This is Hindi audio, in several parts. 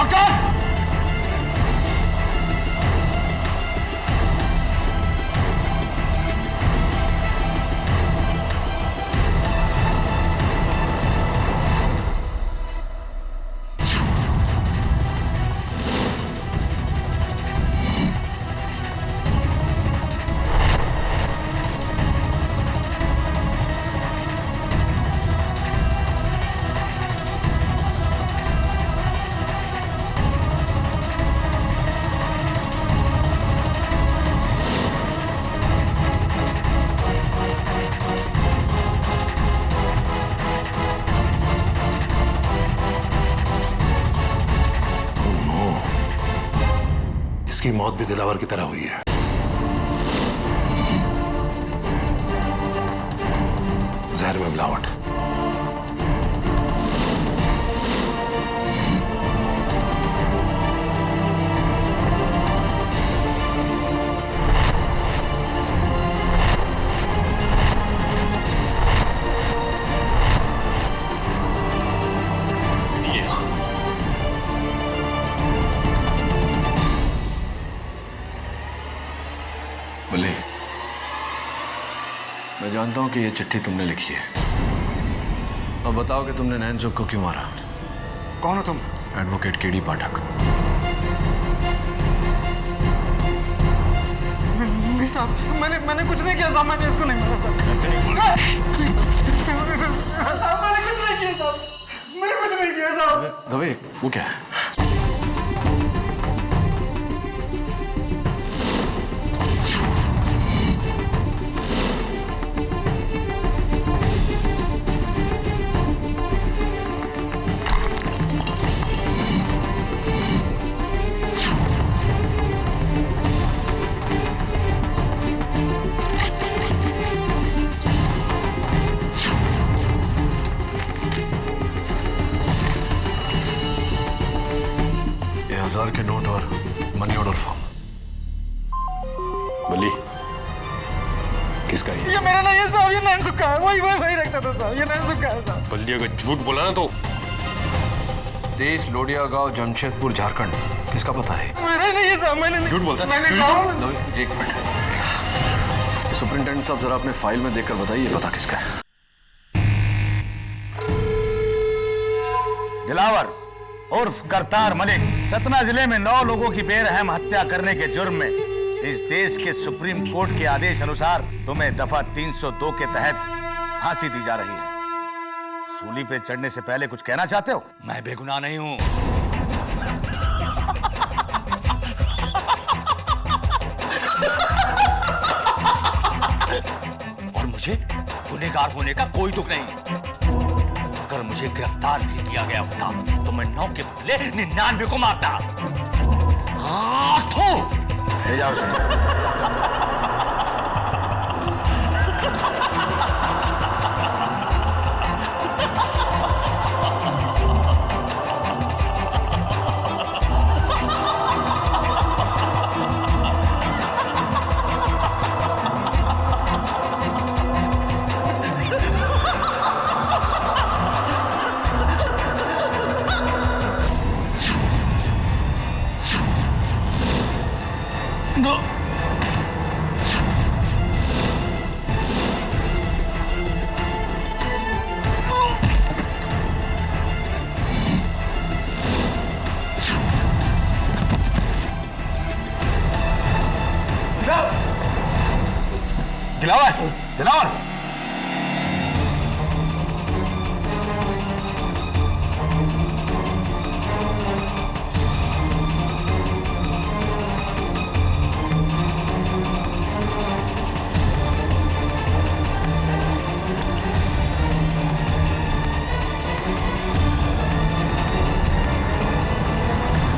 डॉक्टर! इसकी मौत भी दिलावर की तरह हुई है। जहर में मिलावट। बल्ली, मैं जानता हूं कि ये चिट्ठी तुमने लिखी है। अब बताओ कि तुमने नैन सुख को क्यों मारा? कौन हो तुम? एडवोकेट केडी पाठक। नहीं साहब, मैंने कुछ नहीं किया साहब, मैंने इसको नहीं मारा साहब। ऐसे नहीं बोल। साहब मैंने कुछ नहीं किया साहब, मैंने कुछ नहीं किया साहब। गवे, वो क्या है? ये 1000 के नोट और मनी ऑर्डर फॉर्म। बल्ली, किसका ये मेरा नहीं है साहब, ये नैन सुख का है। वही रखता था साहब, ये नैन सुख का है साहब। बल्ली, अगर झूठ बोला ना तो। देश लोडिया गांव, जमशेदपुर, झारखंड। किसका पता है? मेरा नहीं है साहब, मैंने झूठ बोलता है। मैंने कहा। एक मिनट, सुपरिंटेंडेंट साहब जरा अपने फाइल में देखकर बताइए पता किसका है। दिलावर उर्फ करतार मलिक सतना जिले में 9 लोगों की बेरहम हत्या करने के जुर्म में इस देश के सुप्रीम कोर्ट के आदेश अनुसार तुम्हें दफा 302 के तहत फांसी दी जा रही है। सूली पे चढ़ने से पहले कुछ कहना चाहते हो? मैं बेगुनाह नहीं हूं। और मुझे गुनहगार होने का कोई दुख नहीं। अगर मुझे गिरफ्तार नहीं किया गया होता तो मैं 9 के बदले 99 को मारता। ले जाओ Dilawar, Dilawar,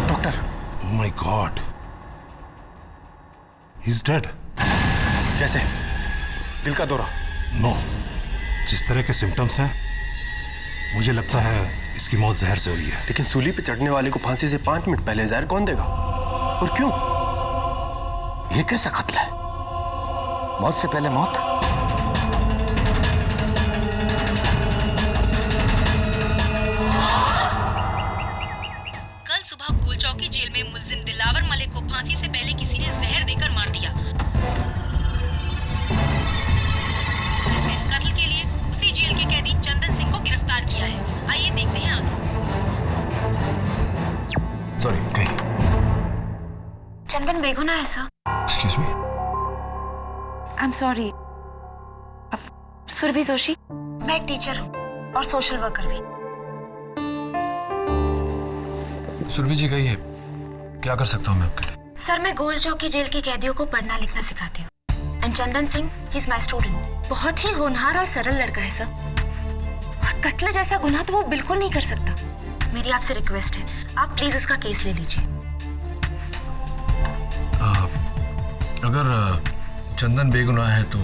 doctor. Oh my God, he's dead. कैसे? दिल का दौरा? नो, जिस तरह के सिम्टम्स हैं मुझे लगता है इसकी मौत जहर से हुई है। लेकिन सूली पे चढ़ने वाले को फांसी से 5 मिनट पहले जहर कौन देगा और क्यों? ये कैसा कत्ल है? मौत से पहले मौत? कल सुबह सॉरी कहीं। चंदन बेगुनाह है sir. Excuse me. I am sorry. Surbhi Joshi, मैं एक टीचर हूँ और सोशल वर्कर भी। सुरभि जी कहिए, क्या कर सकता हूँ मैं आपके लिए? सर, मैं गोल चौकी जेल के कैदियों को पढ़ना लिखना सिखाती हूँ। And Chandan Singh, he is my student. बहुत ही होनहार और सरल लड़का है सर, और कत्ल जैसा गुनाह तो वो बिल्कुल नहीं कर सकता। मेरी आपसे रिक्वेस्ट है, आप प्लीज उसका केस ले लीजिए। अगर चंदन बेगुनाह है तो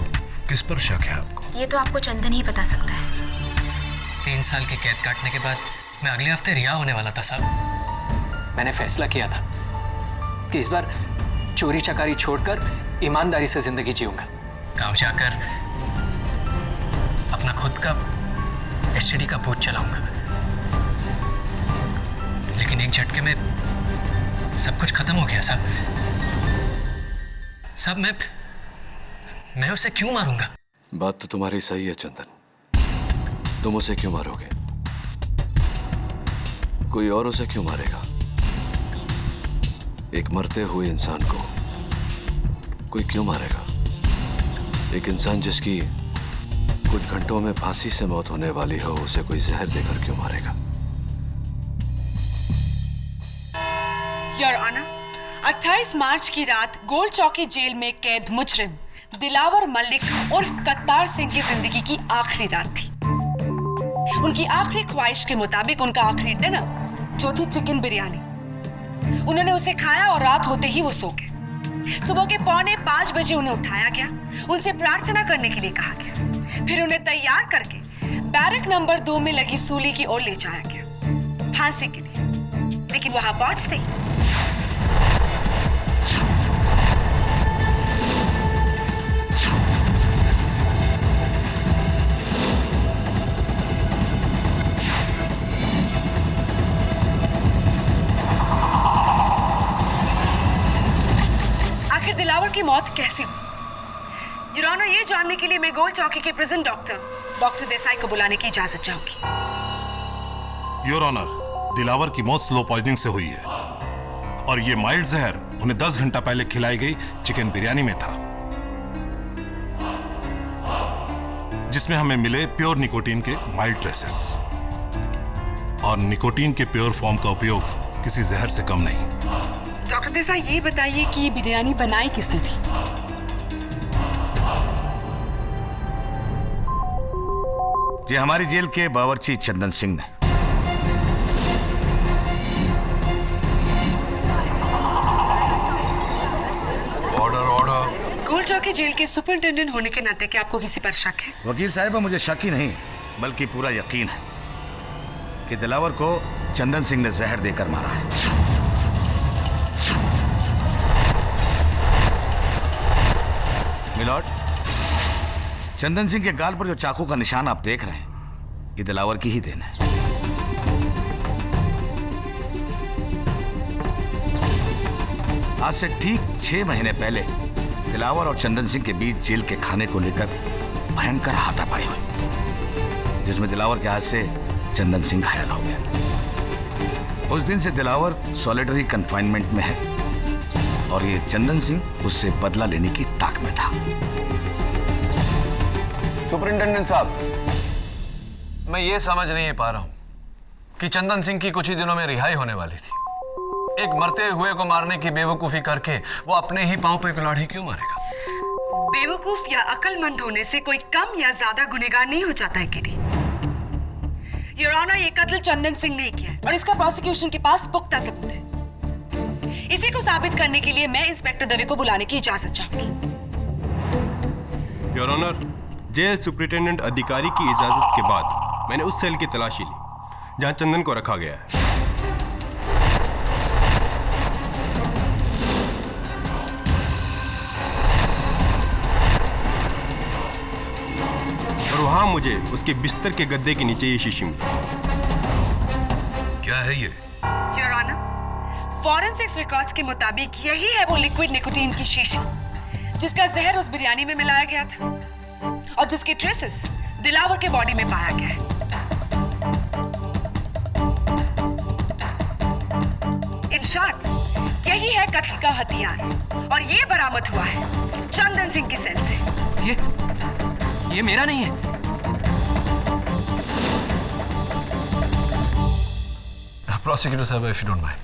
किस पर शक है आपको? ये तो आपको चंदन ही बता सकता है। 3 साल की कैद काटने के बाद मैं अगले हफ्ते रिहा होने वाला था साहब। मैंने फैसला किया था कि इस बार चोरी चकारी छोड़कर ईमानदारी से जिंदगी जीऊंगा। गांव जाकर अपना खुद का एसटीडी का बूथ चलाऊंगा। लेकिन एक झटके में सब कुछ खत्म हो गया साहब। साहब, मैं उसे क्यों मारूंगा? बात तो तुम्हारी सही है चंदन, तुम उसे क्यों मारोगे? कोई और उसे क्यों मारेगा? एक मरते हुए इंसान को कोई क्यों मारेगा? एक इंसान जिसकी कुछ घंटों में फांसी से मौत होने वाली हो, उसे कोई जहर देकर क्यों मारेगा? योर ऑनर, 28 मार्च की रात गोल चौकी जेल में कैद मुजरिम दिलावर मलिक उर्फ कत्तार सिंह की जिंदगी की आखिरी रात थी। उनकी आखिरी ख्वाहिश के मुताबिक उनका आखिरी डिनर जो थी चिकन बिरयानी, उन्होंने उसे खाया और रात होते ही वो सो गए। सुबह के 4:45 बजे उन्हें उठाया गया, उनसे प्रार्थना करने के लिए कहा गया, फिर उन्हें तैयार करके बैरक नंबर 2 में लगी सूली की ओर ले जाया गया फांसी के लिए। लेकिन वहां पहुंचते ही दिलावर की मौत कैसे हुई? योर ऑनर, ये जानने के लिए मैं गोल चौकी के प्रिजन डॉक्टर देसाई को बुलाने की इजाजत चाहूंगी। योर ऑनर, दिलावर की मौत स्लो पॉइजनिंग से हुई है और ये माइल्ड जहर उन्हें 10 घंटा पहले खिलाई गई चिकन बिरयानी में था, जिसमें हमें मिले प्योर निकोटीन के माइल्ड ट्रेसेस। और निकोटीन के प्योर फॉर्म का उपयोग किसी जहर से कम नहीं। डॉक्टर देसाई, ये बताइए कि ये बिरयानी बनाई किसने थी? जी, हमारी जेल के बावर्ची चंदन सिंह ने। Order order. गोल चौकी जेल के सुपरिंटेंडेंट होने के नाते क्या आपको किसी पर शक है? वकील साहिबा, मुझे शक ही नहीं बल्कि पूरा यकीन है कि दिलावर को चंदन सिंह ने जहर देकर मारा है। मिलॉर्ड, चंदन सिंह के गाल पर जो चाकू का निशान आप देख रहे हैं, ये दिलावर की ही देन है। आज से ठीक 6 महीने पहले दिलावर और चंदन सिंह के बीच जेल के खाने को लेकर भयंकर हाथापाई हुई, जिसमें दिलावर के हाथ से चंदन सिंह घायल हो गया। उस दिन से दिलावर सॉलिटरी कंफाइनमेंट में है और ये चंदन सिंह उससे बदला लेने की ताक में था। सुपरिंटेंडेंट साहब, मैं ये समझ नहीं पा रहा हूं कि चंदन सिंह की कुछ ही दिनों में रिहाई होने वाली थी। एक मरते हुए को मारने की बेवकूफी करके वो अपने ही पांव पे कुल्हाड़ी क्यों मारेगा? बेवकूफ या अक्लमंद होने से कोई कम या ज्यादा गुनहगार नहीं हो जाता है किरी। योर ऑनर, ये कत्ल चंदन सिंह ने किया है और इसका प्रोसिक्यूशन के पास पुख्ता सबूत है। इसी को साबित करने के लिए मैं इंस्पेक्टर दवे को बुलाने की इजाजत चाहूंगी। योर ऑनर, जेल सुपरिटेंडेंट अधिकारी की इजाजत के बाद मैंने उस सेल की तलाशी ली जहां चंदन को रखा गया है। और वहां मुझे उसके बिस्तर के गद्दे के नीचे ये शीशी मिली। क्या है ये? योर ऑनर, फॉरेंसिक्स रिकॉर्ड्स के मुताबिक यही है वो लिक्विड निकोटीन की शीशी जिसका जहर उस बिरयानी में मिलाया गया था और जिसके ट्रेसेस दिलावर के बॉडी में पाया गया है। इन शॉर्ट, यही है कत्ल का हथियार और ये बरामद हुआ है चंदन सिंह की सेल से। ये मेरा नहीं है। प्रोसिक्यूटर साहब, if you don't mind.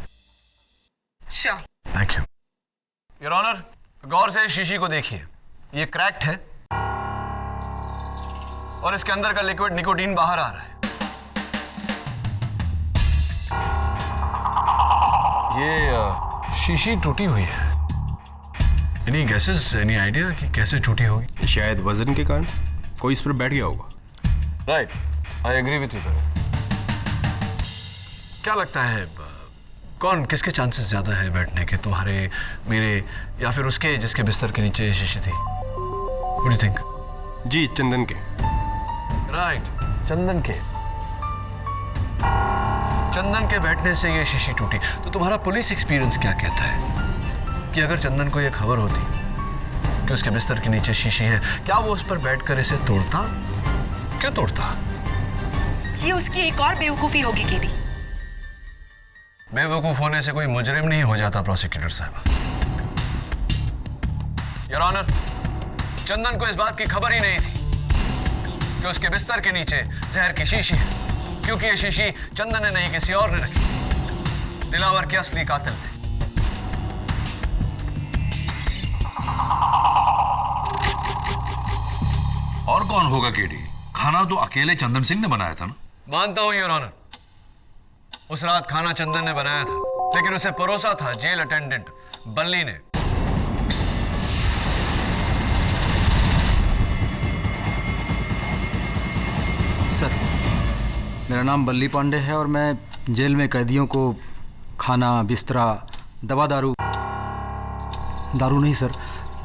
Sure. Thank you your honour. गौर से इस शीशी को देखिए, ये क्रैक्ड है और इसके अंदर का लिक्विड निकोटीन बाहर आ रहा है। ये शीशी टूटी हुई है। एनी गेसेस, एनी आइडिया कि कैसे टूटी होगी? शायद वजन के कारण कोई इस पर बैठ गया होगा। Right, I agree with you. क्या लगता है कौन, किसके चांसेस ज्यादा है बैठने के, तुम्हारे, मेरे या फिर उसके जिसके बिस्तर के नीचे ये शीशी थी? What do you think? जी, चंदन के। राइट, चंदन के। चंदन के बैठने से ये शीशी टूटी। तो तुम्हारा पुलिस एक्सपीरियंस क्या कहता है कि अगर चंदन को ये खबर होती कि उसके बिस्तर के नीचे शीशी है, क्या वो उस पर बैठकर इसे तोड़ता? क्यों तोड़ता? ये उसकी एक और बेवकूफी होगी केडी। बेवकूफ होने से कोई मुजरिम नहीं हो जाता प्रोसिक्यूटर साहब। योर ऑनर, चंदन को इस बात की खबर ही नहीं थी कि उसके बिस्तर के नीचे जहर की शीशी है, क्योंकि ये शीशी चंदन ने नहीं किसी और ने रखी, दिलावर के असली कातिल ने। और कौन होगा केडी? खाना तो अकेले चंदन सिंह ने बनाया था ना? मानता हूं योर ऑनर, उस रात खाना चंदन ने बनाया था, लेकिन उसे परोसा था जेल अटेंडेंट बल्ली ने। सर, मेरा नाम बल्ली पांडे है और मैं जेल में कैदियों को खाना, बिस्तरा, दवा दारू नहीं सर,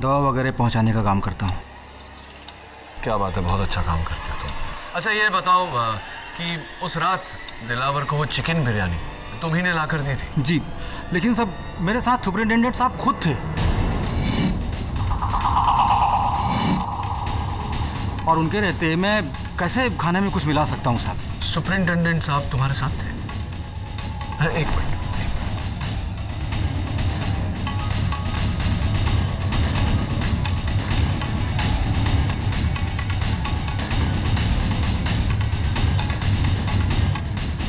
दवा वगैरह पहुंचाने का काम करता हूं। क्या बात है, बहुत अच्छा काम करते हो तुम। अच्छा ये बताओ कि उस रात दिलावर को वो चिकन बिरयानी तुम ही ने लाकर दी थी? जी, लेकिन सब मेरे साथ सुपरिटेंडेंट साहब खुद थे और उनके रहते मैं कैसे खाने में कुछ मिला सकता हूँ साहब? सुपरिटेंडेंट साहब तुम्हारे साथ थे? एक minute,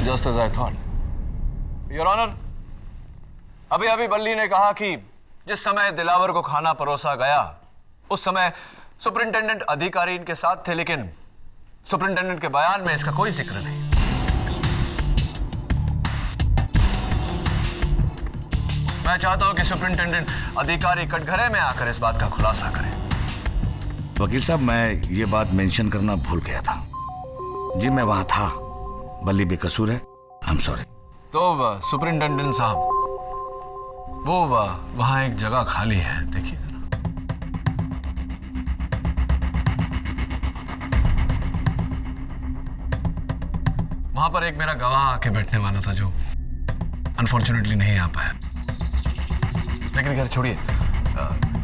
just as I thought. Your honour, अभी बल्ली ने कहा कि जिस समय दिलावर को खाना परोसा गया उस समय सुपरिटेंडेंट अधिकारी इनके साथ थे, लेकिन सुपरिटेंडेंट के बयान में इसका कोई जिक्र नहीं। मैं चाहता हूं कि सुपरिटेंडेंट अधिकारी कटघरे में आकर इस बात का खुलासा करें। वकील साहब, मैं ये बात मेंशन करना भूल गया था। जी, मैं वहां था, बल्ली बेकसूर है, आई एम सॉरी। तो सुपरिटेंडेंट साहब, वो वहां एक जगह खाली है, देखिए जरा। वहां पर एक मेरा गवाह आके बैठने वाला था जो अनफॉर्चुनेटली नहीं आ पाया। लेकिन खैर छोड़िए,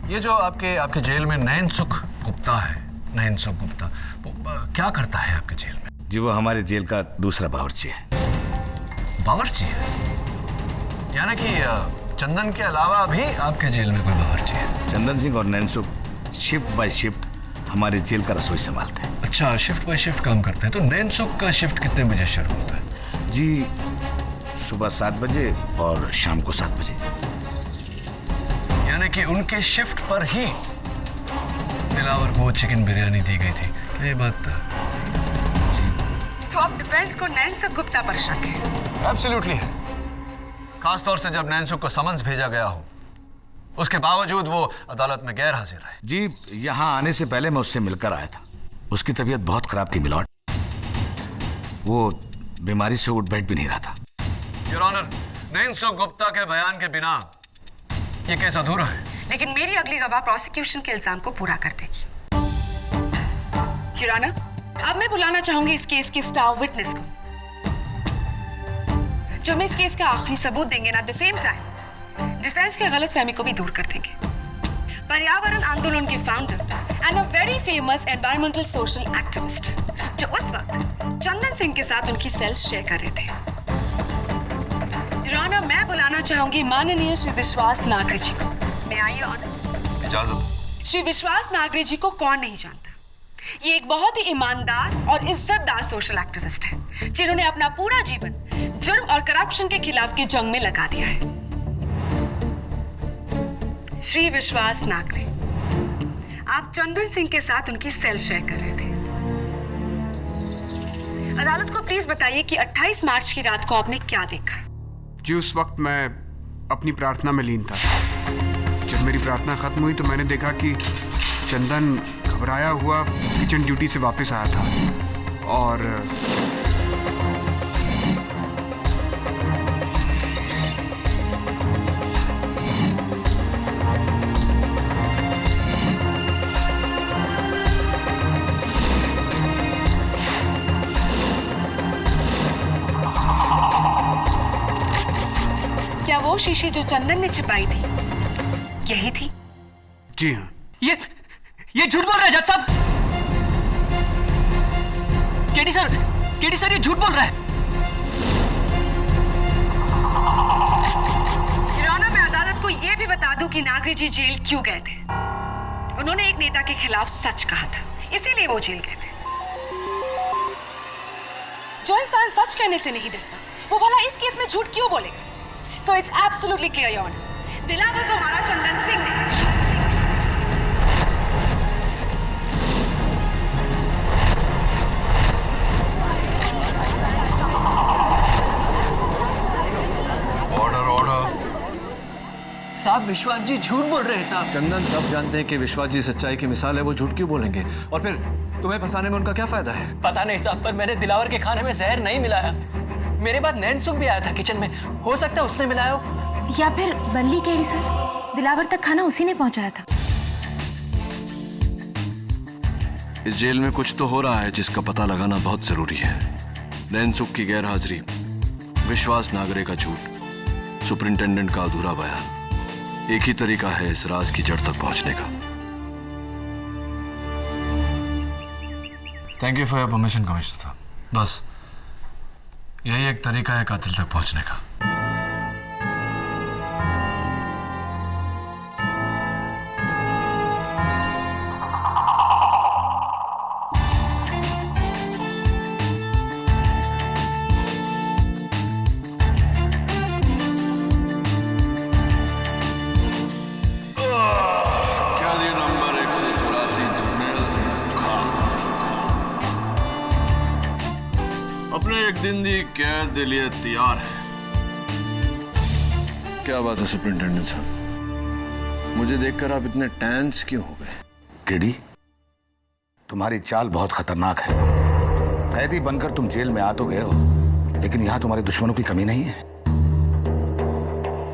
ये जो आपके जेल में नयन सुख गुप्ता है, नयन सुख गुप्ता, वो क्या करता है आपके जेल में? जी, वो हमारे जेल का दूसरा बावर्ची है। बावर्ची है? यानी कि चंदन के अलावा भी आपके जेल में कोई बावर्ची है? चंदन सिंह और नैनसुख शिफ्ट बाय शिफ्ट हमारे जेल का रसोई संभालते हैं। अच्छा, शिफ्ट बाय शिफ्ट काम करते हैं। तो नैनसुख का शिफ्ट कितने बजे शुरू होता है? जी, सुबह 7 बजे और शाम को 7 बजे। यानी कि उनके शिफ्ट पर ही दिलावर को चिकन बिरयानी दी गई थी। ये बात तो अब डिफेंस को नैनसुख गुप्ता पर शक है? एब्सोल्युटली है, खासतौर से जब नैनसुख को समन्स भेजा गया हो, उसके बावजूद वो अदालत में गैर हाजिर है। जी, यहाँ आने से पहले मैं उससे मिलकर आया था। उसकी तबीयत बहुत खराब थी मिलॉर्ड, वो बीमारी से उठ बैठ भी नहीं रहा था। योर ऑनर, नैनसुख गुप्ता के बयान के बिना ये केस अधूरा है। लेकिन मेरी अगली गवाह प्रोसिक्यूशन के इल्जाम को पूरा कर देगी। योर ऑनर, अब मैं बुलाना चाहूंगी इस केस के स्टार विटनेस को, जो हमें इस केस का आखिरी सबूत देंगे, at the same time defence के गलतफहमी को भी दूर कर देंगे। पर्यावरण आंदोलन के founder and a very famous environmental social activist, जो उस वक्त चंदन सिंह के साथ उनकी सेल्स शेयर कर रहे थे। योर ऑनर, मैं बुलाना चाहूंगी माननीय श्री विश्वास नागरे जी को। मैं आई ऑनर। इजाजत। श्री विश्वास नागरे जी को कौन नहीं जानता। ये एक बहुत ही ईमानदार और इज्जतदार सोशल एक्टिविस्ट है जिन्होंने अपना पूरा जीवन जुर्म और करप्शन के खिलाफ की जंग में लगा दिया है। श्री विश्वास नागरे, आप चंदन सिंह के साथ उनकी सेल शेयर कर रहे थे। अदालत को प्लीज बताइए कि 28 मार्च की रात को आपने क्या देखा? जी, उस वक्त मैं अपनी प्रार्थना में लीन था। जब मेरी प्रार्थना खत्म हुई तो मैंने देखा कि चंदन घबराया हुआ किचन ड्यूटी से वापस आया था और क्या वो शीशी जो चंदन ने छिपाई थी यही थी? जी हाँ। ये झूठ बोल रहा है जज साहब। केडी सर ये झूठ बोल रहा है। योर ऑनर, मैं अदालत को यह भी बता दूं कि नागरे जी जेल क्यों गए थे। उन्होंने एक नेता के खिलाफ सच कहा था, इसीलिए वो जेल गए थे। जो इंसान सच कहने से नहीं डरता, वो भला इस केस में झूठ क्यों बोलेगा? So it's absolutely clear your honour, Dilawar को मारा चंदन सिंह ने। साहब, विश्वास जी झूठ बोल रहे हैं साहब। चंदन सब जानते हैं कि विश्वास जी सच्चाई की मिसाल है, वो झूठ क्यों बोलेंगे? और फिर तुम्हें फंसाने में उनका क्या फायदा है? पता नहीं साहब, पर मैंने दिलावर के खाने में जहर नहीं मिलाया। मेरे बाद नैनसुख भी आया था किचन में, हो सकता है उसने मिलाया हो। या फिर बल्ली केडी सर, दिलावर तक खाना उसी ने पहुंचाया था। इस जेल में कुछ तो हो रहा है जिसका पता लगाना बहुत जरूरी है। नैनसुख की गैरहाजिरी, विश्वास नागरे का झूठ, सुपरिंटेंडेंट का अधूरा बयान, एक ही तरीका है इस राज की जड़ तक पहुंचने का। Thank you for your permission commissioner साहब। बस यही एक तरीका है कातिल तक पहुंचने का। एक दिन दी कैद के लिए तैयार है। क्या बात है सुपरिंटेंडेंट साहब, मुझे देखकर आप इतने टेंस क्यों हो गए? केडी, तुम्हारी चाल बहुत खतरनाक है। कैदी बनकर तुम जेल में आ तो गए हो, लेकिन यहां तुम्हारे दुश्मनों की कमी नहीं है।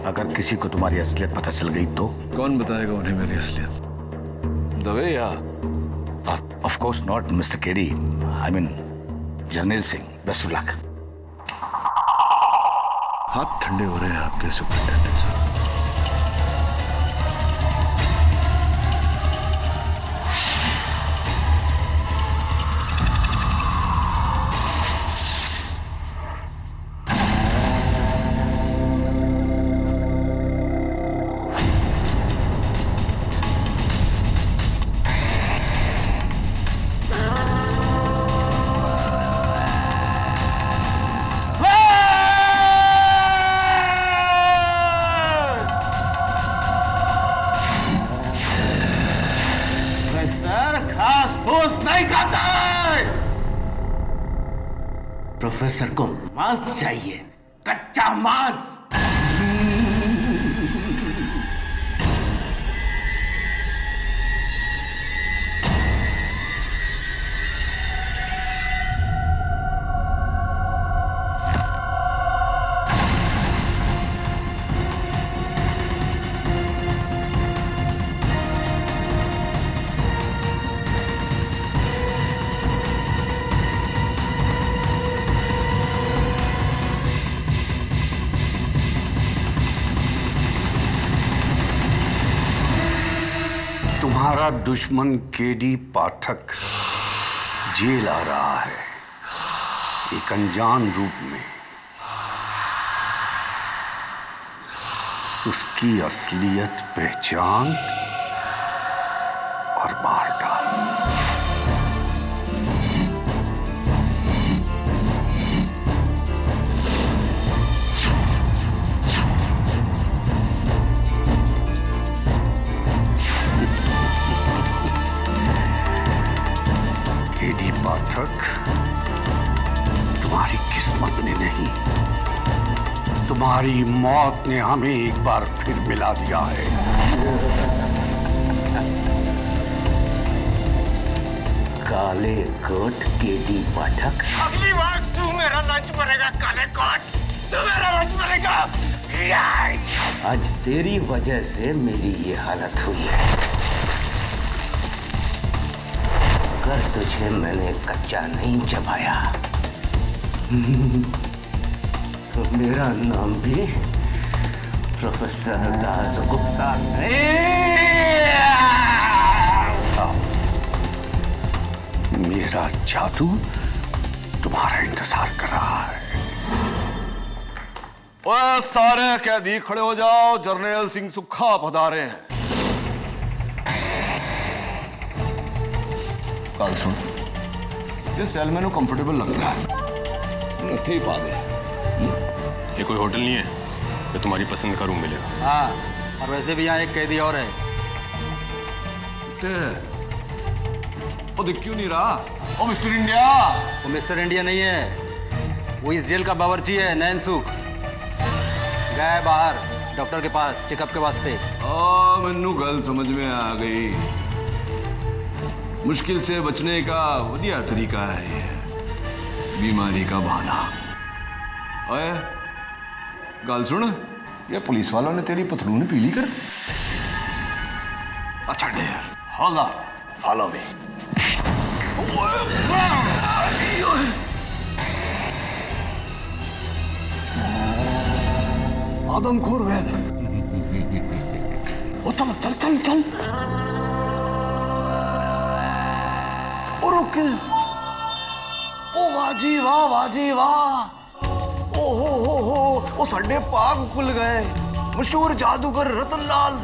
अगर किसी को तुम्हारी असलियत पता चल गई तो? कौन बताएगा उन्हें मेरी असलियत? दवे या? Of course not mister KD, I mean Jarnail Singh. Best of luck. हाथ ठंडे हो रहे हैं आपके सुपरिंटेंडेंट साहब। प्रोफेसर को मांस चाहिए, कच्चा मांस। तुम्हारा दुश्मन केडी पाठक जेल आ रहा है, एक अनजान रूप में। उसकी असलियत पहचान और मार डाल। केडी पाठक, तुम्हारी किस्मत ने नहीं, तुम्हारी मौत ने हमें एक बार फिर मिला दिया है। काले कोट केडी पाठक, अगली बार तू मेरा लंच मरेगा काले कोट, तू मेरा लंच मरेगा। आज तेरी वजह से मेरी ये हालत हुई है। अगर तुझे मैंने कच्चा नहीं चबाया तो मेरा नाम भी प्रोफेसर दास गुप्ता नहीं। मेरा जादू तुम्हारा इंतजार कर रहा है। ओए सारे कैदी खड़े हो जाओ, जर्नैल सिंह सुक्खा पधारे हैं। कल सुन, ये सेल मेनू कंफर्टेबल लगता है, इत्थे ही पा दे। ये कोई होटल नहीं है तो तुम्हारी पसंद का रूम मिलेगा। हाँ, और वैसे भी यहाँ एक कैदी और है। वो दिख क्यों नहीं रहा? ओ मिस्टर इंडिया। वो मिस्टर इंडिया नहीं है, वो इस जेल का बावर्ची है, नैन सुख। गया है बाहर डॉक्टर के पास चेकअप के वास्ते। मैनू गल समझ में आ गई। मुश्किल से बचने का वधिया तरीका है ये, बीमारी का बहाना। ओए गल सुन, ये पुलिस वालों ने तेरी पथलून पीली कर। अच्छा यार, होल्ड ऑन, फॉलो मी। आदमखोर वैद, ओ चल चल चल चल। ओ रुक, ओ वाजी वाह, वाजी वाह। ओ हो, ओ साडे पाग खुल गए। मशहूर जादूगर रतन लाल,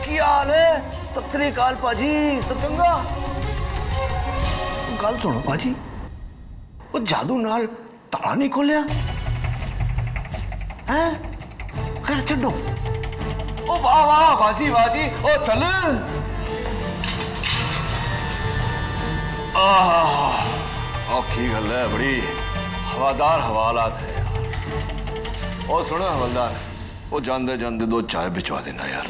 की हाल है? सत श्री अकाल पाजी, सब चंगा? गल सुनो पाजी, वो जादू नाल ताला नहीं खोलिया है? खैर छो। ओ वाह वाह, बाजी बाजी, ओ चल। औखी गल है बड़ी, हवादार हवालात है यार। ओ सुनो हवलदार, वो जानते जानते दो चाय भिजवा देना यार।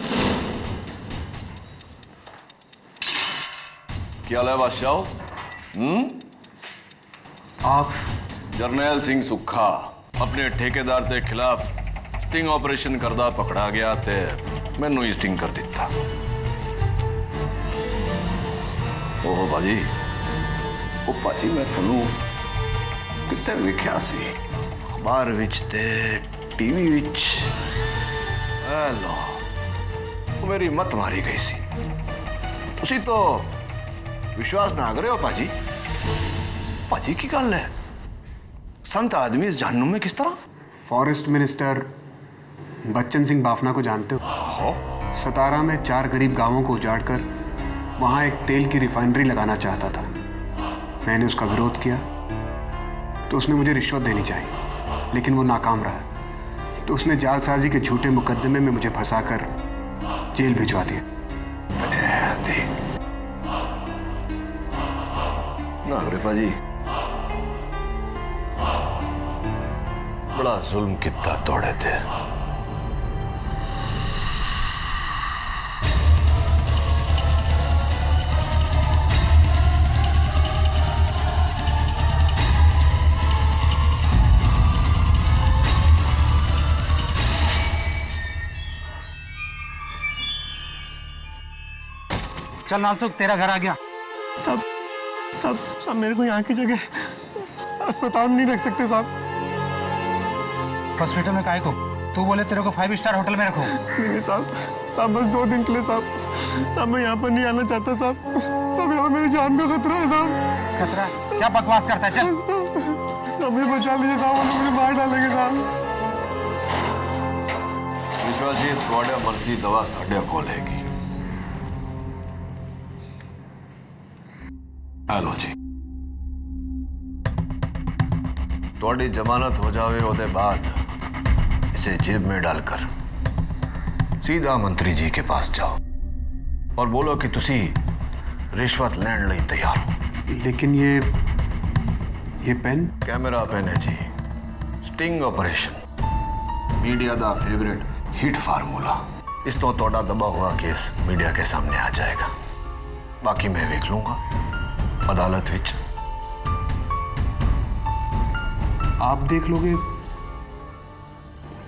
क्या हाल है बादशाह? आप जर्नैल सिंह सुक्खा अपने ठेकेदार के खिलाफ स्टिंग ऑपरेशन करदा पकड़ा गया थे, मैनू ही स्टिंग कर दिता। ओह भाजी, ओ भाजी मैं थनू कितने वेख्या सी, अखबार विच ते टीवी विच। लो, वो मेरी मत मारी गई सी। तुसी तो विश्वास ना करो पाजी। पाजी की गल है, संत आदमी इस जहन्नुम में किस तरह? फॉरेस्ट मिनिस्टर बच्चन सिंह बाफना को जानते हो? सतारा में 4 गरीब गांवों को उजाड़कर वहां एक तेल की रिफाइनरी लगाना चाहता था। मैंने उसका विरोध किया तो उसने मुझे रिश्वत देनी चाहिए, लेकिन वो नाकाम रहा। तो उसने जालसाजी के झूठे मुकदमे में मुझे फंसाकर जेल भिजवा दिया। पाजी बड़ा जुल्म कितना तोड़े थे। चल नासुक, तेरा घर आ गया। साहब साहब साहब, मेरे को यहाँ की जगह अस्पताल में नहीं रख सकते साहब। हॉस्पिटल में काहे को? तू बोले तेरे को 5 स्टार होटल में रखो। नहीं साहब, साहब बस 2 दिन के लिए साहब। साहब मैं यहाँ पर नहीं आना चाहता साहब। साहब यहाँ मेरी जान का खतरा है साहब। खतरा? क्या बकवास करता है? चल साहब मुझे बचा लीजिए साहब, वो लोग मुझे मार डालेंगे साहब। विश्वास जी थोड़ा मर्जी दवा साढ़े को लेगी। हेलो जी, थोड़ी जमानत हो जावे ओदे बाद इसे जेब में डालकर सीधा मंत्री जी के पास जाओ और बोलो कि तुसी रिश्वत लैंड लई तैयार हो। लेकिन ये पेन कैमरा पेन है जी। स्टिंग ऑपरेशन मीडिया दा फेवरेट हिट फार्मूला। इस तो तोड़ा दबा हुआ केस मीडिया के सामने आ जाएगा। बाकी मैं देख लूंगा अदालत विच। आप देख लोगे,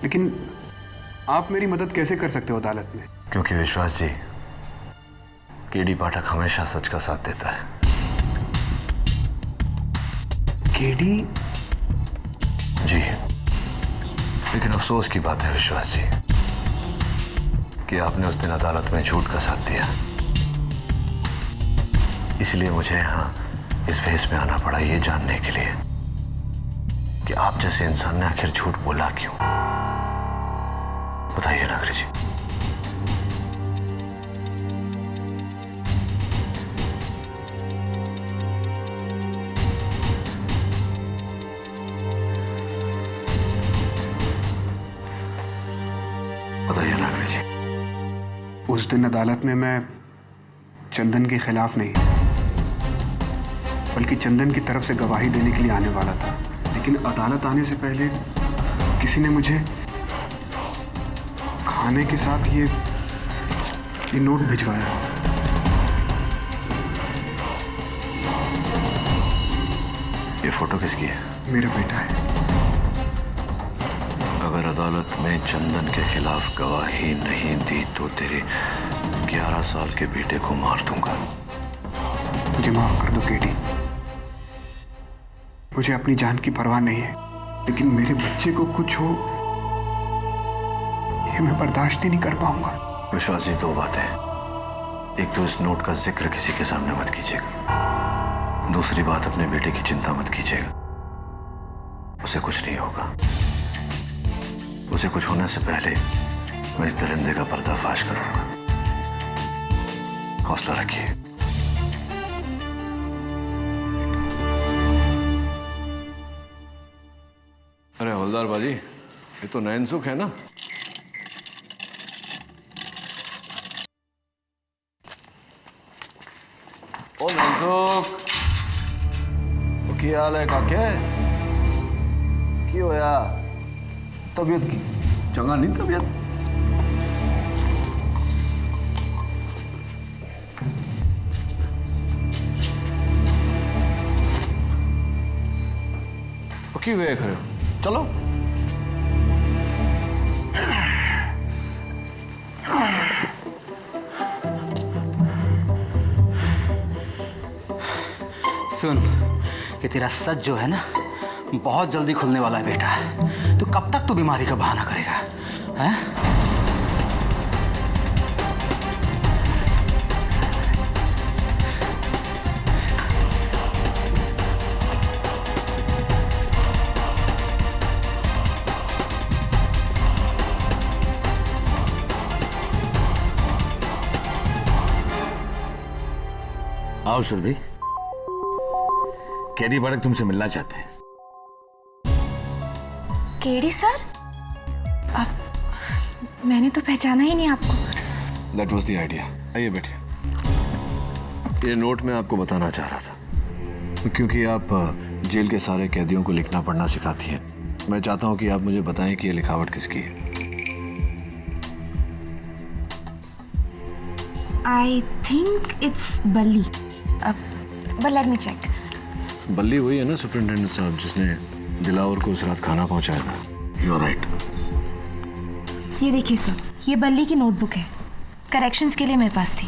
लेकिन आप मेरी मदद कैसे कर सकते हो अदालत में? क्योंकि विश्वास जी केडी पाठक हमेशा सच का साथ देता है। केडी? जी, लेकिन अफसोस की बात है विश्वास जी कि आपने उस दिन अदालत में झूठ का साथ दिया। इसलिए मुझे यहाँ इस भेस में आना पड़ा, ये जानने के लिए कि आप जैसे इंसान ने आखिर झूठ बोला क्यों। बताइए नागरी जी। बताइए नागरी जी। उस दिन अदालत में मैं चंदन के खिलाफ नहीं बल्कि चंदन की तरफ से गवाही देने के लिए आने वाला था, लेकिन अदालत आने से पहले किसी ने मुझे खाने के साथ ये नोट भिजवाया। ये फोटो किसकी है? मेरा बेटा है। अगर अदालत में चंदन के खिलाफ गवाही नहीं दी तो तेरे 11 साल के बेटे को मार दूंगा। मुझे माफ कर दो केडी। मुझे अपनी जान की परवाह नहीं है, लेकिन मेरे बच्चे को कुछ हो ये मैं बर्दाश्त ही नहीं कर पाऊंगा। विश्वास जी, दो बातें। एक तो इस नोट का जिक्र किसी के सामने मत कीजिएगा। दूसरी बात, अपने बेटे की चिंता मत कीजिएगा। उसे कुछ नहीं होगा। उसे कुछ होने से पहले मैं इस दरिंदे का पर्दाफाश करूंगा। हौसला रखिए। अरे हवलदार बाजी, ये तो नैनसुख है ना? ओ नैनसुख, की हाल है काके? की होया? तबीयत की चंगा नहीं तबीयत? की वेख रहे हो? चलो। सुन, ये तेरा सच जो है ना बहुत जल्दी खुलने वाला है बेटा। तो कब तक तू बीमारी का बहाना करेगा? हैं? आओ सुरभि, केडी पाठक तुमसे मिलना चाहते हैं। KD sir? आप, मैंने तो पहचाना ही नहीं आपको। That was the idea। आइए बैठिए। ये नोट मैं आपको बताना चाह रहा था, क्योंकि आप जेल के सारे कैदियों को लिखना पढ़ना सिखाती हैं। मैं चाहता हूं कि आप मुझे बताएं कि ये लिखावट किसकी है। I think it's बल्ली। But let me check। बल्ली वही है ना सुपरिटेंडेंट साहब जिसने दिलावर को उस रात खाना पहुंचाया था? You're right। ये देखिए सर, ये बल्ली की नोटबुक है। करेक्शंस के लिए मेरे पास थी।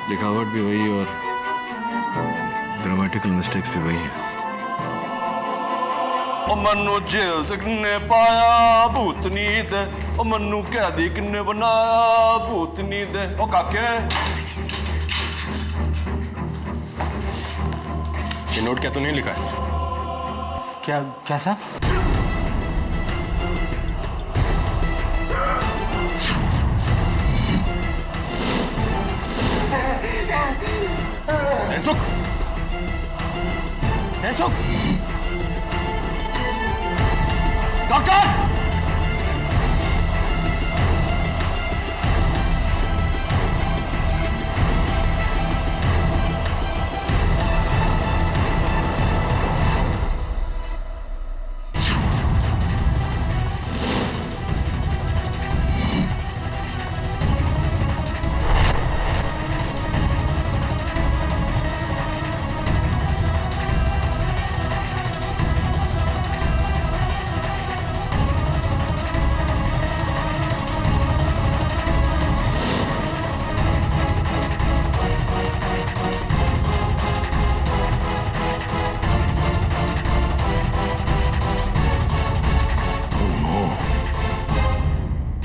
लिखावट भी वही और ग्रामेटिकल मिस्टेक्स भी वही है। ओ मन्नू जेल से किन्ने पाया भूतनी दे, ओ मन्नू कैदी किन्ने बनाया भूतनी दे। ओ काके ये नोट क्या तूने लिखा है? क्या क्या साहब? डॉक्टर!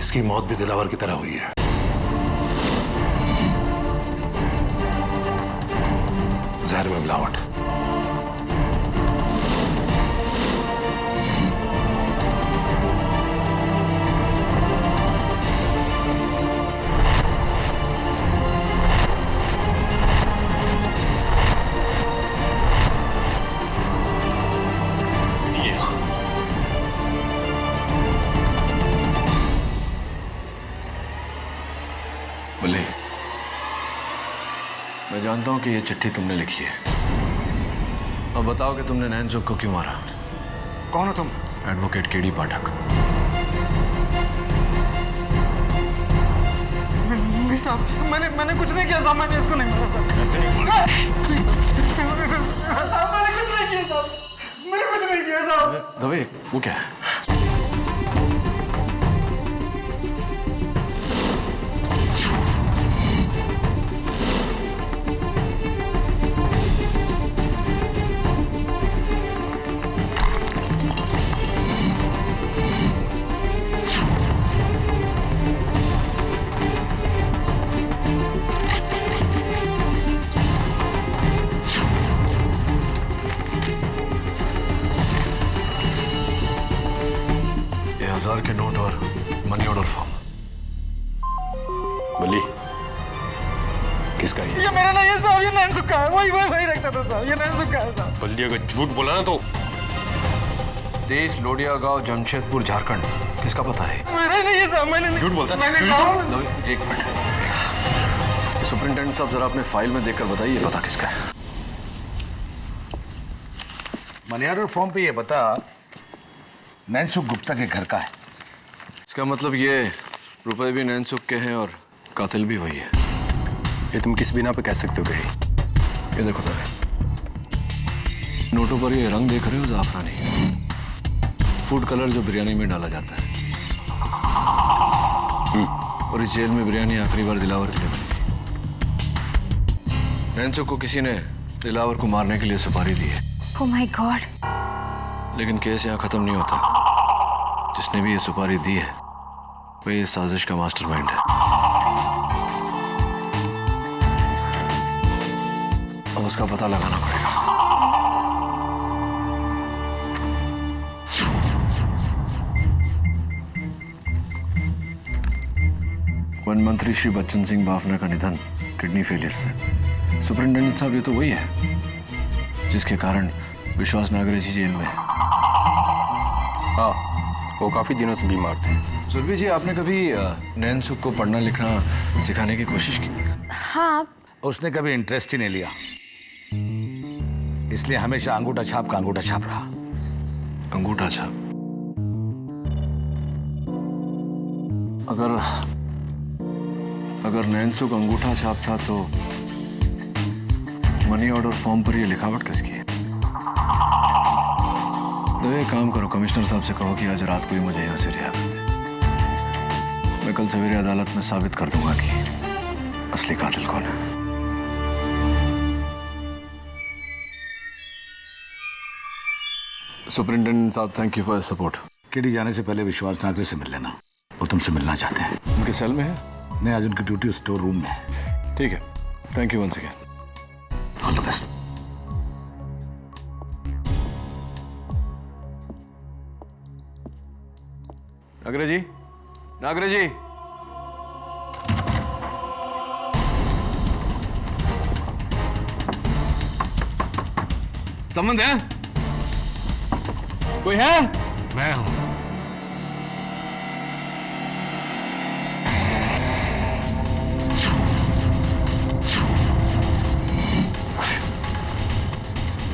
इसकी मौत भी दिलावर की तरह हुई है। जहर में मिलावट। बल्ली, मैं जानता हूं कि ये चिट्ठी तुमने लिखी है। अब बताओ कि तुमने नैनसुख को क्यों मारा? कौन हो तुम? एडवोकेट केडी पाठक। नहीं साहब, मैंने कुछ नहीं किया साहब, मैंने इसको नहीं मारा साहब। ऐसे नहीं मैंने कुछ नहीं किया साहब, मैंने कुछ नहीं किया साहब। दवे, वो क्या है? हजार के नोट और मनी ऑर्डर फॉर्म। बल्ली, किसका है? ये मेरा नहीं है साहब, ये नैनसुख का है। वही रखता था साहब, ये नैनसुख का है साहब। बल्ली, अगर झूठ बोला ना तो। देश लोडिया गांव जमशेदपुर झारखंड, किसका पता है? मेरा नहीं है साहब, मैंने झूठ बोलता है। एक मिनट, सुपरिंटेंडेंट साहब जरा अपने फाइल में देखकर बताइए पता किसका है। मनी ऑर्डर फॉर्म पे ये बता नैनसुख गुप्ता के घर का है। इसका मतलब ये रुपए भी नैनसुख के हैं और कातिल भी वही है। ये तुम किस बिना पे कह सकते हो गरी? ये देखो तभी, नोटों पर ये रंग देख रहे हो, जाफरानी फूड कलर जो बिरयानी में डाला जाता है। और इस जेल में बिरयानी आखिरी बार दिलावर के लिए बनी थी। नैनसुख को किसी ने दिलावर को मारने के लिए सुपारी दी है। Oh my God. लेकिन केस यहाँ खत्म नहीं होता। जिसने भी ये सुपारी दी है वही इस साजिश का मास्टरमाइंड है। अब उसका पता लगाना पड़ेगा। वन मंत्री श्री बच्चन सिंह बाफना का निधन किडनी फेलियर से। सुपरिंटेंडेंट साहब, ये तो वही है जिसके कारण विश्वास नागरे जी जेल में है। हाँ, वो काफी दिनों से बीमार थे। सुरभि जी, आपने कभी नैनसुख को पढ़ना लिखना सिखाने की कोशिश की? हाँ। उसने कभी इंटरेस्ट ही नहीं लिया, इसलिए हमेशा अंगूठा छाप का अंगूठा छाप रहा। अंगूठा छाप? अगर नैनसुख अंगूठा छाप था तो मनी ऑर्डर फॉर्म पर ये लिखावट किसकी है? तो एक काम करो, कमिश्नर साहब से कहो कि आज रात को ही मुझे यहाँ से रिहा कर दे। मैं कल सवेरे अदालत में साबित कर दूंगा कि असली कातिल कौन है। सुपरिंटेंडेंट साहब, thank you for your support. KD जाने से पहले विश्वास नागरे से मिल लेना, वो तुमसे मिलना चाहते हैं। उनके सेल में है? नहीं, आज उनकी ड्यूटी स्टोर रूम में है। ठीक है, thank you once again. All the best. Nagre ji, Nagare जी, संबंध है? कोई है? मैं हूं।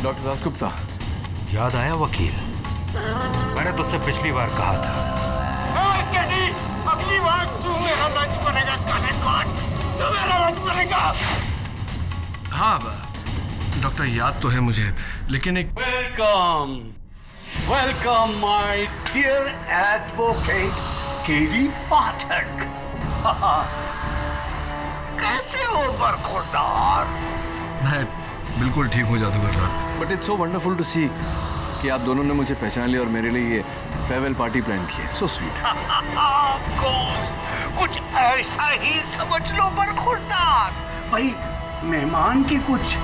डॉक्टर दासगुप्ता, याद आया वकील? मैंने तुझसे पिछली बार कहा था। अगली बार तू मेरा लंच बनेगा, काले कौन? तू मेरा लंच बनेगा। हाँ डॉक्टर, याद तो है मुझे, लेकिन एक welcome, welcome my dear advocate KD Pathak. कैसे हो बरखुरदार? मैं बिल्कुल ठीक हो जादूगर, but it's so wonderful to see कि आप दोनों ने मुझे पहचान लिया और मेरे लिए ये फेयरवेल पार्टी प्लान की है। So sweet. ऑफ कोर्स, कुछ ऐसा ही समझ लो बरखुरदार। भाई मेहमान की कुछ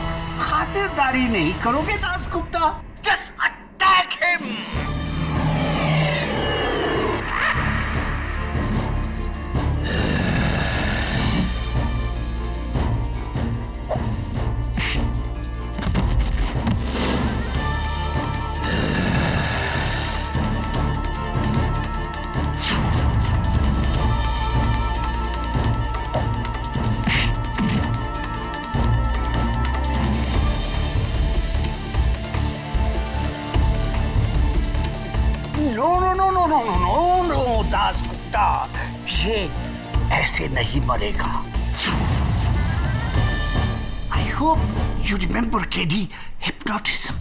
खातिरदारी नहीं करोगे Dasgupta? Just attack him. No Dasgupta, ये ऐसे नहीं मरेगा। I hope you remember KD hypnotism.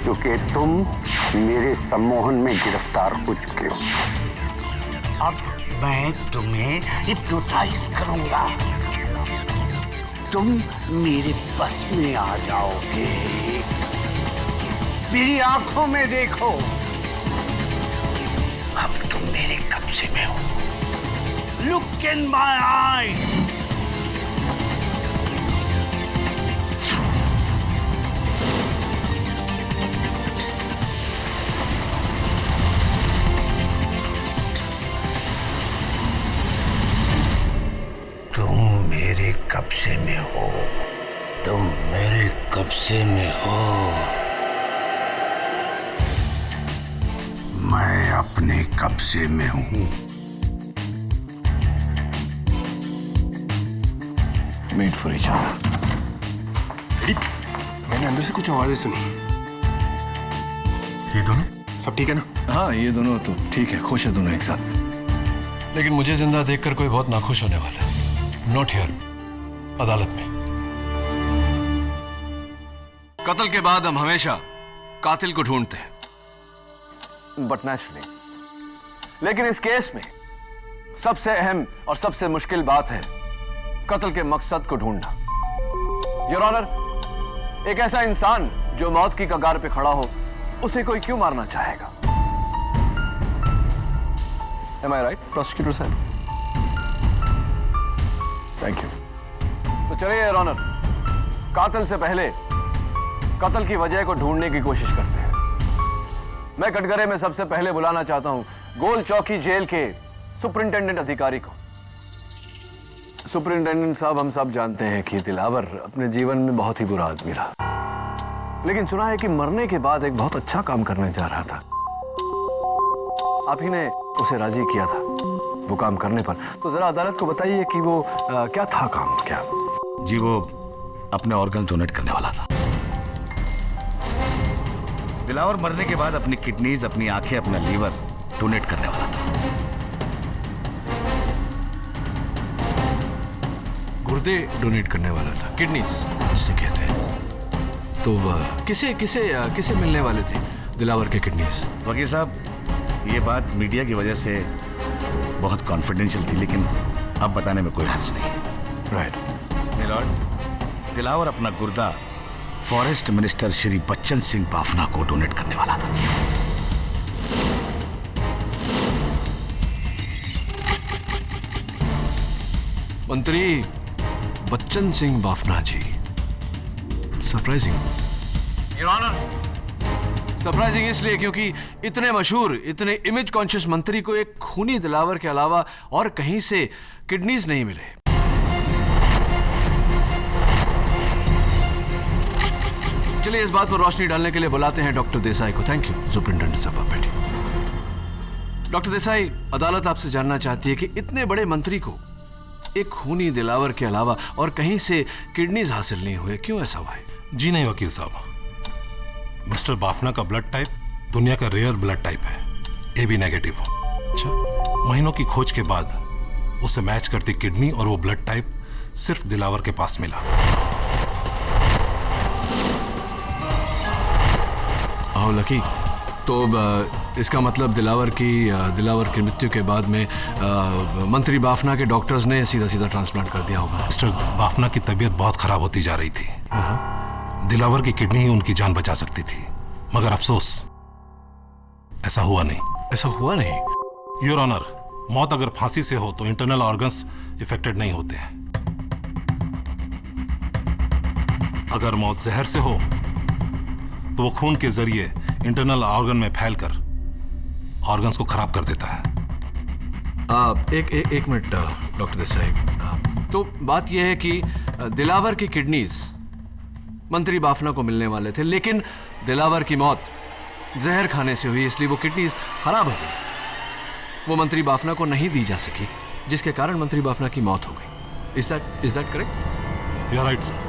क्योंकि तुम मेरे सम्मोहन में गिरफ्तार हो चुके हो, अब मैं तुम्हें हिप्नोटाइज करूंगा। तुम मेरे बस में आ जाओगे। मेरी आंखों में देखो, अब तुम मेरे कब्जे में हो। Look in my eyes. तुम मेरे कब्जे में हो। तुम मेरे कब्जे में हो। मैं अपने कब्जे में हूं। Made for each other. मैंने अंदर से कुछ आवाजें सुनी। ये दोनों सब ठीक है ना? हाँ, ये दोनों तो ठीक है, खुश है दोनों एक साथ। लेकिन मुझे जिंदा देखकर कोई बहुत नाखुश होने वाला है। नॉट हियर, अदालत में। कत्ल के बाद हम हमेशा कातिल को ढूंढते हैं, बट नेचुरली। लेकिन इस केस में सबसे अहम और सबसे मुश्किल बात है कत्ल के मकसद को ढूंढना। योर ऑनर, एक ऐसा इंसान जो मौत की कगार पे खड़ा हो, उसे कोई क्यों मारना चाहेगा? Am I right, प्रोसिक्यूटर साहब? Thank you. तो चलिए योर ऑनर, कातिल से पहले कत्ल की वजह को ढूंढने की कोशिश करते हैं। मैं कटघरे में सबसे पहले बुलाना चाहता हूं गोल चौकी जेल के सुपरिंटेंडेंट अधिकारी को। सुपरिंटेंडेंट साहब, हम सब जानते हैं कि दिलावर अपने जीवन में बहुत ही बुरा आदमी रहा, लेकिन सुना है कि मरने के बाद एक बहुत अच्छा काम करने जा रहा था। आप ही ने उसे राजी किया था वो काम करने पर। तो जरा अदालत को बताइए कि वो क्या था काम? क्या जी, वो अपने ऑर्गन डोनेट करने वाला था। दिलावर मरने के बाद अपनी किडनीज, अपनी आंखें, अपना लीवर डोनेट करने वाला था। गुर्दे डोनेट करने वाला था, किडनीज जिसे कहते हैं। तो किसे किसे किसे मिलने वाले थे दिलावर के किडनीज? वकील साहब, ये बात मीडिया की वजह से बहुत कॉन्फिडेंशियल थी, लेकिन अब बताने में कोई हर्ज नहीं है। राइट मिलॉर्ड, दिलावर अपना गुर्दा फॉरेस्ट मिनिस्टर श्री बच्चन सिंह बाफना को डोनेट करने वाला था। मंत्री बच्चन सिंह बाफना जी, सरप्राइजिंग। योर ऑनर, सरप्राइजिंग इसलिए क्योंकि इतने मशहूर, इतने इमेज कॉन्शियस मंत्री को एक खूनी दिलावर के अलावा और कहीं से किडनीज नहीं मिले। चलिए इस बात पर रोशनी डालने के लिए बुलाते हैं डॉक्टर देसाई को। थैंक यू सुपरिंटेंडेंट साहब, बैठिए। डॉक्टर देसाई, अदालत आपसे जानना चाहती है कि इतने बड़े मंत्री को एक खूनी दिलावर के अलावा और कहीं से किडनीज हासिल नहीं हुए, क्यों ऐसा हुआ है? जी नहीं वकील साहब, मिस्टर बाफना का ब्लड टाइप दुनिया का रेयर ब्लड टाइप है, AB नेगेटिव। अच्छा। महीनों की खोज के बाद उसे मैच करती किडनी और वो ब्लड टाइप सिर्फ दिलावर के पास मिला। आओ लकी, तो इसका मतलब दिलावर की मृत्यु के बाद में मंत्री बाफना के डॉक्टर्स ने सीधा सीधा ट्रांसप्लांट कर दिया होगा। मिस्टर बाफना की तबीयत बहुत खराब होती जा रही थी। दिलावर की किडनी ही उनकी जान बचा सकती थी, मगर अफसोस ऐसा हुआ नहीं। ऐसा हुआ नहीं? योर ऑनर, मौत अगर फांसी से हो तो इंटरनल ऑर्गन्स इफेक्टेड नहीं होते हैं। अगर मौत जहर से हो तो वो खून के जरिए इंटरनल ऑर्गन में फैलकर ऑर्गन्स को खराब कर देता है। एक मिनट डॉक्टर देसाई, तो बात यह है कि दिलावर की किडनीज मंत्री बाफना को मिलने वाले थे, लेकिन दिलावर की मौत जहर खाने से हुई, इसलिए वो किडनीज खराब हो गई। वो मंत्री बाफना को नहीं दी जा सकी, जिसके कारण मंत्री बाफना की मौत हो गई। Is that correct? You are right sir.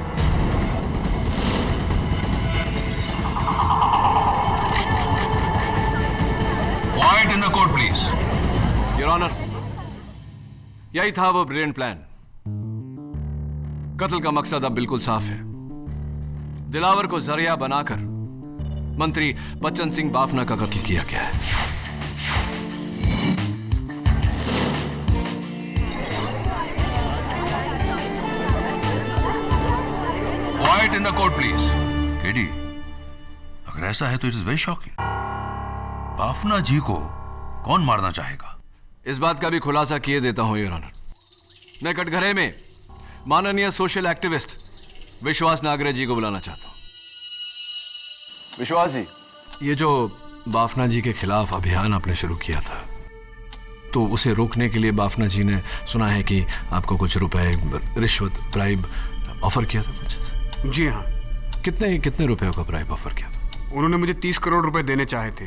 Quiet in the court, please. Your Honor, यही था वो ब्रिलियंट प्लान। कत्ल का मकसद अब बिल्कुल साफ है। दिलावर को जरिया बनाकर मंत्री बच्चन सिंह बाफना का कत्ल किया गया है। Quiet in the court, please. KD, अगर ऐसा है तो it is very shocking. Bafna ji को कौन मारना चाहेगा? इस बात का भी खुलासा किए देता हूं योर ऑनर। मैं कटघरे में माननीय सोशल एक्टिविस्ट विश्वास नागरे जी को बुलाना चाहता हूं। विश्वास जी, ये जो बाफना जी के खिलाफ अभियान आपने शुरू किया था, तो उसे रोकने के लिए बाफना जी ने सुना है कि आपको कुछ रुपए, रिश्वत, ब्राइब ऑफर किया था कुछ? जी हाँ। कितने रुपए का ब्राइब ऑफर किया था? उन्होंने मुझे 30 करोड़ रुपए देने चाहे थे।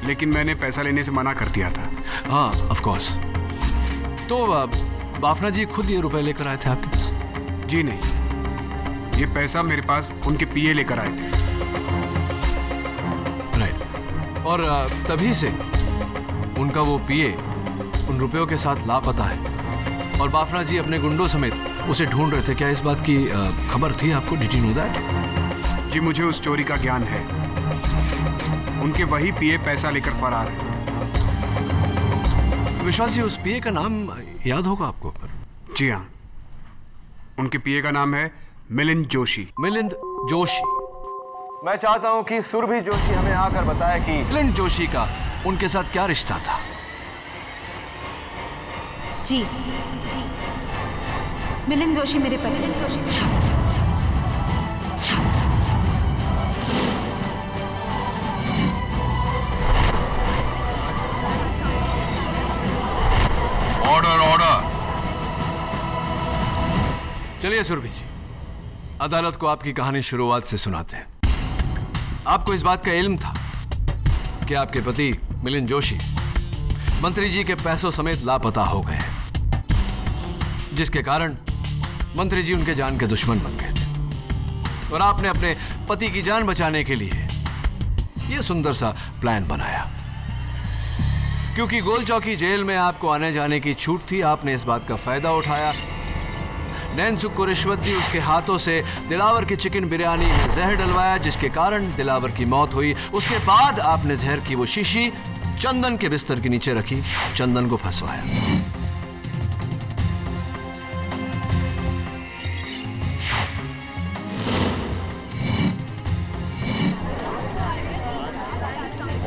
लेकिन मैंने पैसा लेने से मना कर दिया था। हाँ, ऑफ कोर्स। तो बाफना जी खुद ये रुपए लेकर आए थे आपके पास? जी नहीं, ये पैसा मेरे पास उनके पीए लेकर आए थे। राइट। और तभी से उनका वो पीए उन रुपयों के साथ लापता है और बाफना जी अपने गुंडों समेत उसे ढूंढ रहे थे। क्या इस बात की खबर थी आपको? Did you know that? जी, मुझे उस चोरी का ज्ञान है। उनके वही पीए पैसा लेकर फरार है। विश्वास जी, उस पीए का नाम याद होगा आपको? जी हाँ, उनके पीए का नाम है मिलिंद जोशी। मिलिंद जोशी। मैं चाहता हूं कि सुरभि जोशी हमें आकर बताए कि मिलिंद जोशी का उनके साथ क्या रिश्ता था। जी, मिलिंद जोशी मेरे पति। ऑर्डर। चलिए सुरभि जी, अदालत को आपकी कहानी शुरुआत से सुनाते हैं। आपको इस बात का इल्म था कि आपके पति मिलिंद जोशी मंत्री जी के पैसों समेत लापता हो गए हैं, जिसके कारण मंत्री जी उनके जान के दुश्मन बन गए थे और आपने अपने पति की जान बचाने के लिए यह सुंदर सा प्लान बनाया। क्योंकि गोल चौकी जेल में आपको आने जाने की छूट थी, आपने इस बात का फायदा उठाया। नैनसुख को रिश्वत दी, उसके हाथों से दिलावर की चिकन बिरयानी में जहर डलवाया, जिसके कारण दिलावर की मौत हुई। उसके बाद आपने जहर की वो शीशी चंदन के बिस्तर के नीचे रखी, चंदन को फंसवाया।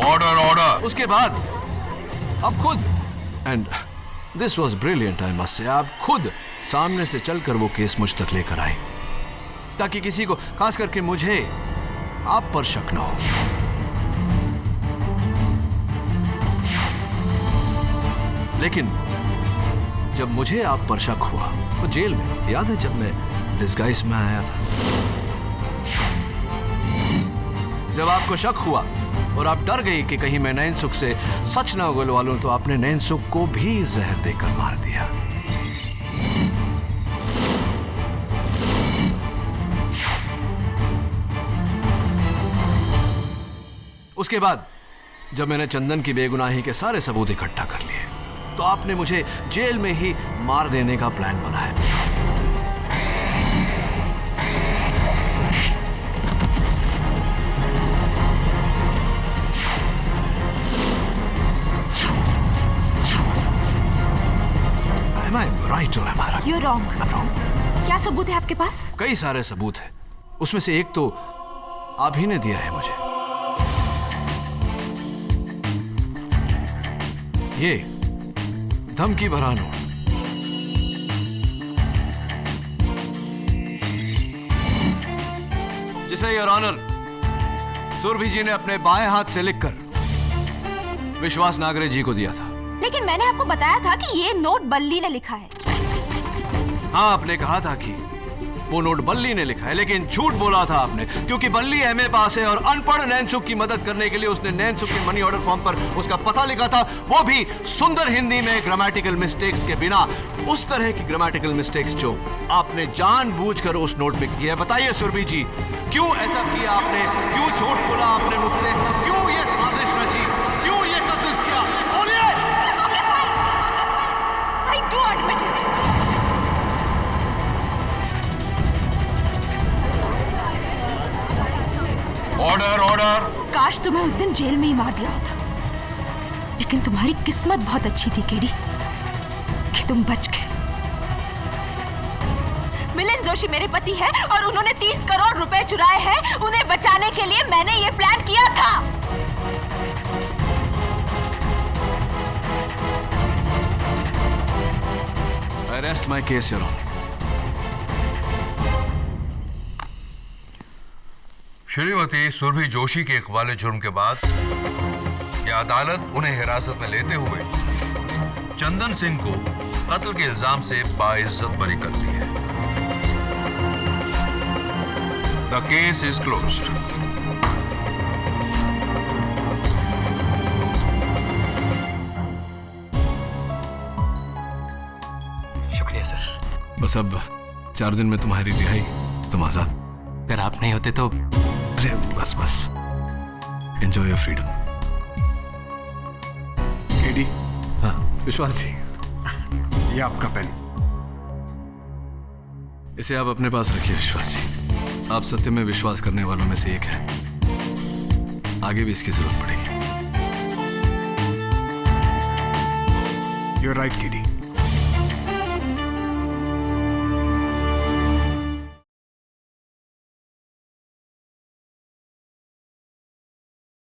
ऑर्डर। उसके बाद आप खुद, and this was brilliant I must say, आप खुद सामने से चलकर वो केस मुझ तक लेकर आए, ताकि किसी को, खास करके मुझे, आप पर शक न हो। लेकिन जब मुझे आप पर शक हुआ तो जेल में, याद है जब मैं डिस्गाइज में आया था, जब आपको शक हुआ और आप डर गई कि कहीं मैं नैन सुख से सच ना उगलवा लूं, तो आपने नैन सुख को भी जहर देकर मार दिया। उसके बाद जब मैंने चंदन की बेगुनाही के सारे सबूत इकट्ठा कर लिए, तो आपने मुझे जेल में ही मार देने का प्लान बनाया। Am I right or am I right? You're wrong. I'm wrong. क्या सबूत है आपके पास? कई सारे सबूत हैं। उसमें से एक तो आप ही ने दिया है मुझे। ये धमकी भरा नोट। जिसे योर ऑनर सुरभि जी ने अपने बाएं हाथ से लिखकर विश्वास नागरे जी को दिया था। लेकिन मैंने आपको बताया था कि ये नोट बल्ली ने लिखा है। हाँ, आपने कहा था कि वो नोट बल्ली ने लिखा है, लेकिन झूठ बोला था आपने, क्योंकि बल्ली एमए पास है और अनपढ़ नैनसुख की मदद करने के लिए उसने नैनसुख के मनी ऑर्डर फॉर्म पर उसका पता लिखा था, वो भी सुंदर हिंदी में ग्रामेटिकल मिस्टेक्स के बिना। उस तरह की ग्रामेटिकल मिस्टेक्स जो आपने जानबूझकर उस नोट में की है। बताइए सुरभि जी, क्यों ऐसा किया आपने? क्यों झूठ बोला आपने मुझसे? क्यों ये साजिश रची? क्यों ये कत्ल किया? बोलिए। I do admit it. Order order. काश तुम्हें उस दिन जेल में ही मार दिया होता, लेकिन तुम्हारी किस्मत बहुत अच्छी थी केडी कि तुम बच गए। मिलिंद जोशी मेरे पति है और उन्होंने 30 करोड़ रुपए चुराए हैं। उन्हें बचाने के लिए मैंने ये प्लान किया था। Arrest my case, Your Honor. Shrimati Surabhi Joshi के इकबाल जुर्म के बाद यह अदालत उन्हें हिरासत में लेते हुए चंदन सिंह को कत्ल के इल्जाम से बाइज्जत बरी करती है। The case is closed. शुक्रिया सर। बस अब 4 दिन में तुम्हारी रिहाई, तुम आजाद। अगर आप नहीं होते तो। अरे बस बस, एंजॉय योर फ्रीडम। केडी। हाँ विश्वास जी, ये आपका पेन। इसे आप अपने पास रखिए विश्वास जी। आप सत्य में विश्वास करने वालों में से एक हैं। आगे भी इसकी जरूरत पड़ेगी। You're right, KD.